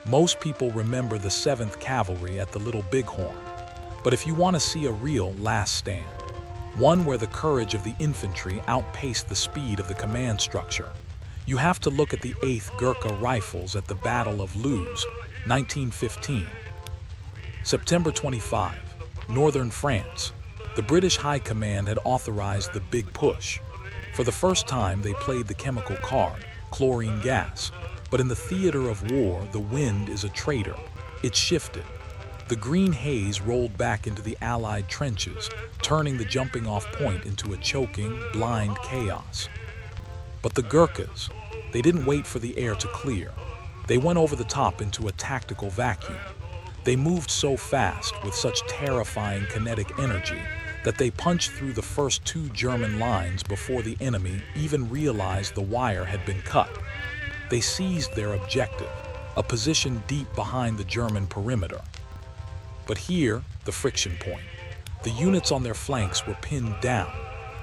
Most people remember the 7th Cavalry at the Little Bighorn. But if you want to see a real last stand, one where the courage of the infantry outpaced the speed of the command structure, you have to look at the 8th Gurkha Rifles at the Battle of Loos, 1915. September 25, northern France. The British High Command had authorized the Big Push. For the first time, they played the chemical card, chlorine gas. But in the theater of war, the wind is a traitor. It shifted. The green haze rolled back into the Allied trenches, turning the jumping-off point into a choking, blind chaos. But the Gurkhas, they didn't wait for the air to clear. They went over the top into a tactical vacuum. They moved so fast, with such terrifying kinetic energy, that they punched through the first 2 German lines before the enemy even realized the wire had been cut. They seized their objective, a position deep behind the German perimeter. But here, the friction point. The units on their flanks were pinned down.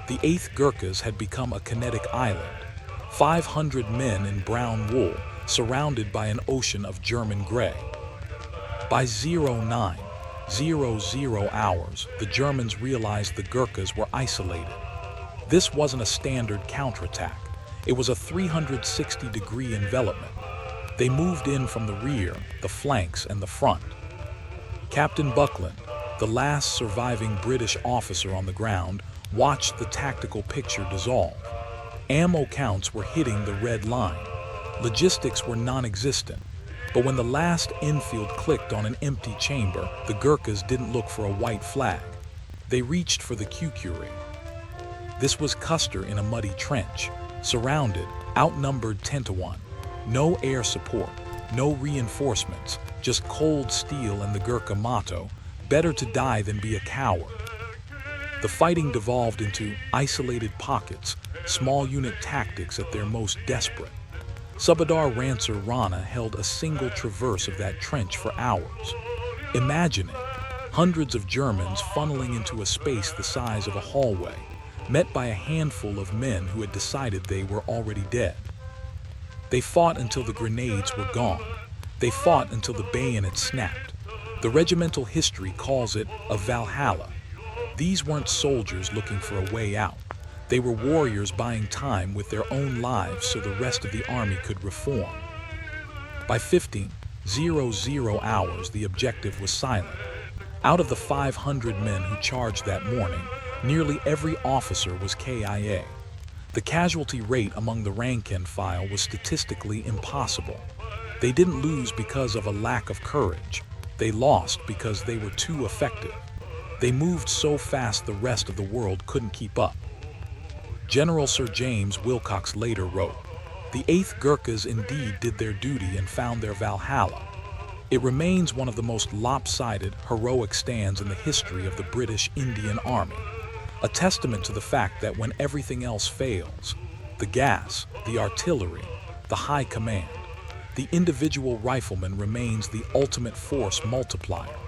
The 8th Gurkhas had become a kinetic island. 500 men in brown wool, surrounded by an ocean of German gray. By 09:00 hours, the Germans realized the Gurkhas were isolated. This wasn't a standard counterattack. It was a 360-degree envelopment. They moved in from the rear, the flanks, and the front. Captain Buckland, the last surviving British officer on the ground, watched the tactical picture dissolve. Ammo counts were hitting the red line. Logistics were non-existent. But when the last infield clicked on an empty chamber, the Gurkhas didn't look for a white flag. They reached for the Khukuris. This was Custer in a muddy trench, surrounded, outnumbered 10-1. No air support, no reinforcements, just cold steel and the Gurkha motto, better to die than be a coward. The fighting devolved into isolated pockets, small unit tactics at their most desperate. Subedar Rancer Rana held a single traverse of that trench for hours. Imagine it, hundreds of Germans funneling into a space the size of a hallway, met by a handful of men who had decided they were already dead. They fought until the grenades were gone. They fought until the bayonet snapped. The regimental history calls it a Valhalla. These weren't soldiers looking for a way out. They were warriors buying time with their own lives so the rest of the army could reform. By 15:00 hours, the objective was silent. Out of the 500 men who charged that morning, nearly every officer was KIA. The casualty rate among the rank and file was statistically impossible. They didn't lose because of a lack of courage. They lost because they were too effective. They moved so fast the rest of the world couldn't keep up. General Sir James Wilcox later wrote, "The 8th Gurkhas indeed did their duty and found their Valhalla." It remains one of the most lopsided, heroic stands in the history of the British Indian Army, a testament to the fact that when everything else fails, the gas, the artillery, the high command, the individual rifleman remains the ultimate force multiplier.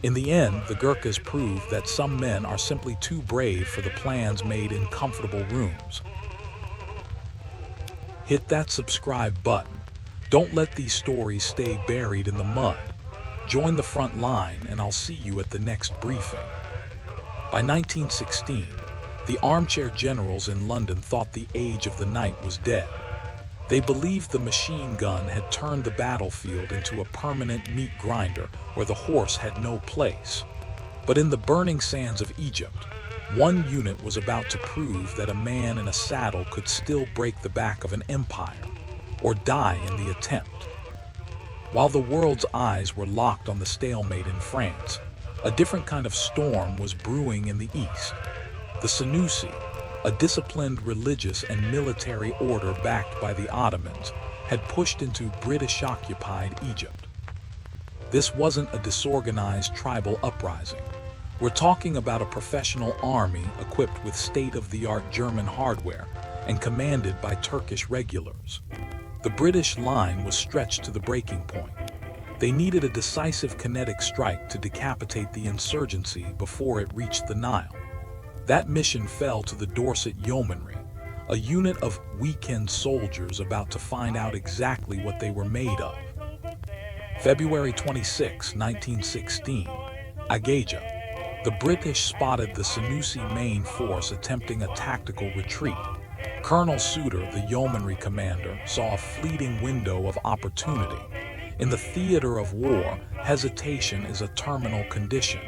In the end, the Gurkhas proved that some men are simply too brave for the plans made in comfortable rooms. Hit that subscribe button. Don't let these stories stay buried in the mud. Join the front line and I'll see you at the next briefing. By 1916, the armchair generals in London thought the age of the knight was dead. They believed the machine gun had turned the battlefield into a permanent meat grinder where the horse had no place. But in the burning sands of Egypt, one unit was about to prove that a man in a saddle could still break the back of an empire, or die in the attempt. While the world's eyes were locked on the stalemate in France, a different kind of storm was brewing in the east. The Senussi, a disciplined religious and military order backed by the Ottomans, had pushed into British-occupied Egypt. This wasn't a disorganized tribal uprising. We're talking about a professional army equipped with state-of-the-art German hardware and commanded by Turkish regulars. The British line was stretched to the breaking point. They needed a decisive kinetic strike to decapitate the insurgency before it reached the Nile. That mission fell to the Dorset Yeomanry, a unit of weekend soldiers about to find out exactly what they were made of. February 26, 1916, Agagia. The British spotted the Senussi main force attempting a tactical retreat. Colonel Suter, the yeomanry commander, saw a fleeting window of opportunity. In the theater of war, hesitation is a terminal condition.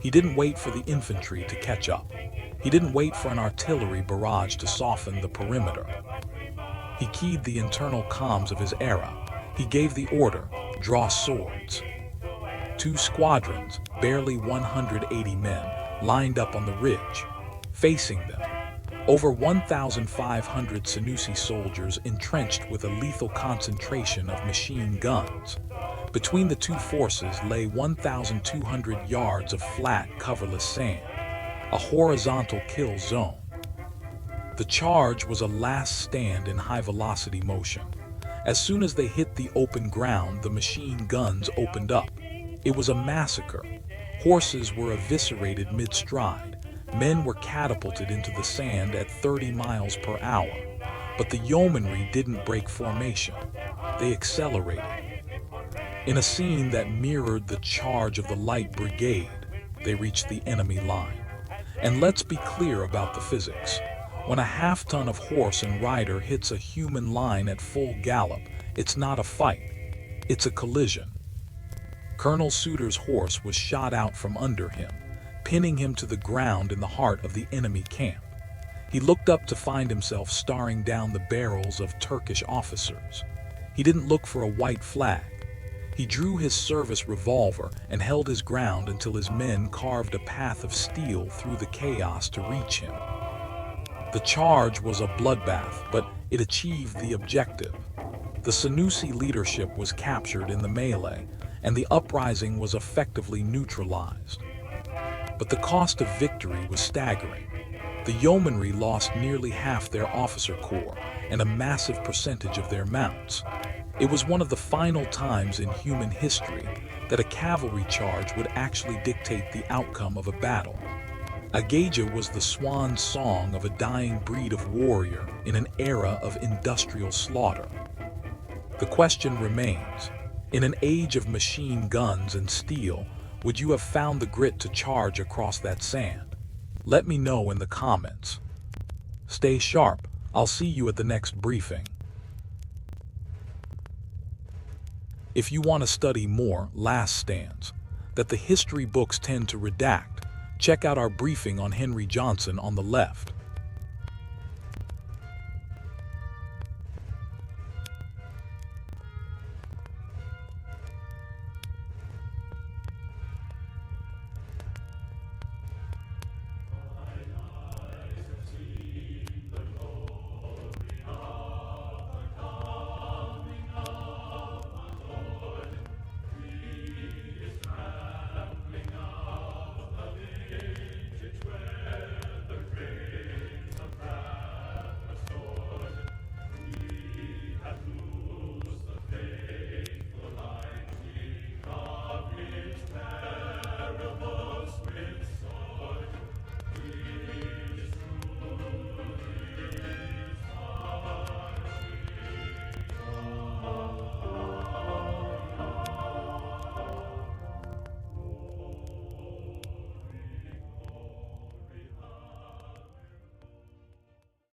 He didn't wait for the infantry to catch up. He didn't wait for an artillery barrage to soften the perimeter. He keyed the internal comms of his era. He gave the order, draw swords. 2 squadrons, barely 180 men, lined up on the ridge. Facing them, over 1,500 Senussi soldiers entrenched with a lethal concentration of machine guns. Between the two forces lay 1,200 yards of flat, coverless sand, a horizontal kill zone. The charge was a last stand in high-velocity motion. As soon as they hit the open ground, the machine guns opened up. It was a massacre. Horses were eviscerated mid-stride. Men were catapulted into the sand at 30 miles per hour. But the yeomanry didn't break formation. They accelerated. In a scene that mirrored the charge of the Light Brigade, they reached the enemy line. And let's be clear about the physics. When a half-ton of horse and rider hits a human line at full gallop, it's not a fight. It's a collision. Colonel Suter's horse was shot out from under him, pinning him to the ground in the heart of the enemy camp. He looked up to find himself staring down the barrels of Turkish officers. He didn't look for a white flag. He drew his service revolver and held his ground until his men carved a path of steel through the chaos to reach him. The charge was a bloodbath, but it achieved the objective. The Senussi leadership was captured in the melee, and the uprising was effectively neutralized. But the cost of victory was staggering. The yeomanry lost nearly half their officer corps and a massive percentage of their mounts. It was one of the final times in human history that a cavalry charge would actually dictate the outcome of a battle. Agagia was the swan song of a dying breed of warrior in an era of industrial slaughter. The question remains, in an age of machine guns and steel, would you have found the grit to charge across that sand? Let me know in the comments. Stay sharp. I'll see you at the next briefing. If you want to study more last stands that the history books tend to redact, check out our briefing on Henry Johnson on the left.